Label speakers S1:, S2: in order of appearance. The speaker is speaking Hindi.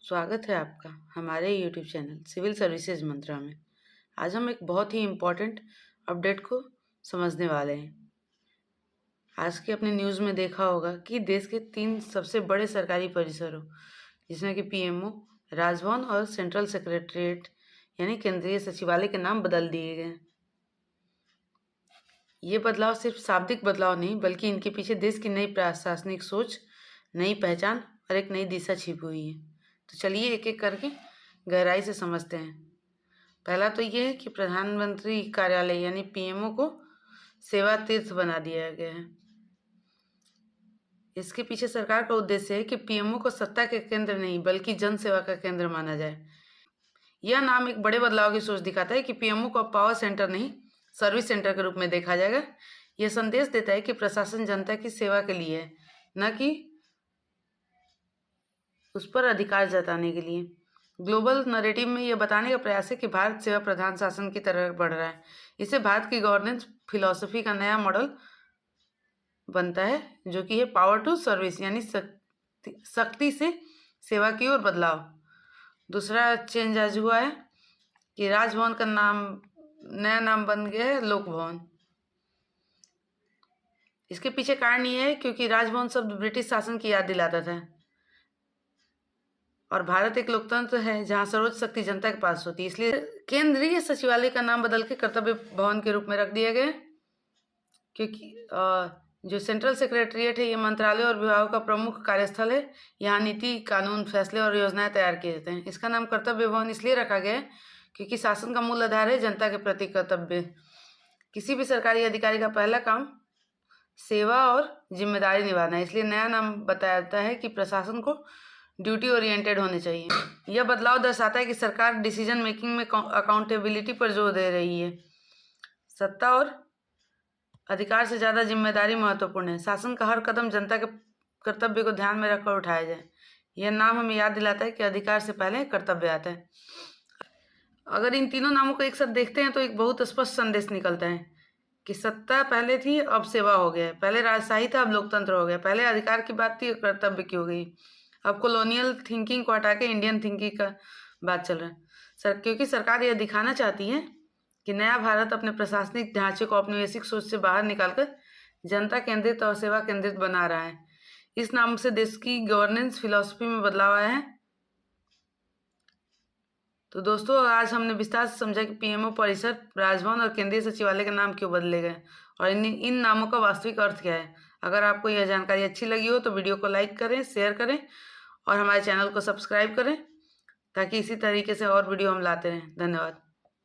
S1: स्वागत है आपका हमारे यूट्यूब चैनल सिविल सर्विसेज मंत्रा में। आज हम एक बहुत ही इम्पोर्टेंट अपडेट को समझने वाले हैं। आज की अपने न्यूज़ में देखा होगा कि देश के 3 सबसे बड़े सरकारी परिसरों जिसमें कि पीएमओ, राजभवन और सेंट्रल सेक्रेटरीट यानी केंद्रीय सचिवालय के नाम बदल दिए गए। ये बदलाव सिर्फ शाब्दिक बदलाव नहीं बल्कि इनके पीछे देश की नई प्रशासनिक सोच, नई पहचान और एक नई दिशा छिपी हुई है। तो चलिए एक एक करके गहराई से समझते हैं। पहला तो ये है कि प्रधानमंत्री कार्यालय यानी पीएमओ को सेवा तीर्थ बना दिया गया है। इसके पीछे सरकार का उद्देश्य है कि पीएमओ को सत्ता के केंद्र नहीं बल्कि जन सेवा का केंद्र माना जाए। यह नाम एक बड़े बदलाव की सोच दिखाता है कि पीएमओ को अब पावर सेंटर नहीं सर्विस सेंटर के रूप में देखा जाएगा। यह संदेश देता है कि प्रशासन जनता की सेवा के लिए है, न कि उस पर अधिकार जताने के लिए। ग्लोबल नैरेटिव में यह बताने का प्रयास है कि भारत सेवा प्रधान शासन की तरफ बढ़ रहा है। इससे भारत की गवर्नेंस फिलॉसफी का नया मॉडल बनता है, जो कि है पावर टू सर्विस यानी शक्ति से सेवा की ओर बदलाव। दूसरा चेंज आज हुआ है कि राजभवन का नया नाम बन गया है लोक भवन। इसके पीछे कारण ये है क्योंकि राजभवन शब्द ब्रिटिश शासन की याद दिलाता था और भारत एक लोकतंत्र है जहां सर्वोच्च शक्ति जनता के पास होती है। इसलिए केंद्रीय सचिवालय का नाम बदल के कर्तव्य भवन के रूप में रख दिया गया, क्योंकि जो सेंट्रल सेक्रेटरीट है ये मंत्रालय और विभागों का प्रमुख कार्यस्थल है। यहाँ नीति, कानून, फैसले और योजनाएं तैयार किए जाते हैं। इसका नाम कर्तव्य भवन इसलिए रखा गया है क्योंकि शासन का मूल आधार है जनता के प्रति कर्तव्य। किसी भी सरकारी अधिकारी का पहला काम सेवा और जिम्मेदारी निभाना है, इसलिए नया नाम बताया जाता है कि प्रशासन को ड्यूटी ओरिएंटेड होने चाहिए। यह बदलाव दर्शाता है कि सरकार डिसीजन मेकिंग में अकाउंटेबिलिटी पर जोर दे रही है। सत्ता और अधिकार से ज़्यादा जिम्मेदारी महत्वपूर्ण है। शासन का हर कदम जनता के कर्तव्य को ध्यान में रखकर उठाया जाए। यह नाम हमें याद दिलाता है कि अधिकार से पहले कर्तव्य आता है। अगर इन तीनों नामों को एक साथ देखते हैं तो एक बहुत स्पष्ट संदेश निकलता है कि सत्ता पहले थी, अब सेवा हो गया। पहले राजशाही था, अब लोकतंत्र हो गया। पहले अधिकार की बात थी, कर्तव्य की हो गई। अब कॉलोनियल थिंकिंग को हटा के इंडियन थिंकिंग का बात चल रहा है क्योंकि सरकार यह दिखाना चाहती है कि नया भारत अपने प्रशासनिक ढांचे को औपनिवेशिक सोच से बाहर निकालकर जनता केंद्रित और सेवा केंद्रित बना रहा है। इस नाम से देश की गवर्नेंस फिलॉसफी में बदलाव आया है। तो दोस्तों, आज हमने विस्तार से समझा कि पीएमओ परिसर, राजभवन और केंद्रीय सचिवालय के नाम क्यों बदले गए और इन नामों का वास्तविक अर्थ क्या है। अगर आपको यह जानकारी अच्छी लगी हो तो वीडियो को लाइक करें, शेयर करें और हमारे चैनल को सब्सक्राइब करें ताकि इसी तरीके से और वीडियो हम लाते रहें। धन्यवाद।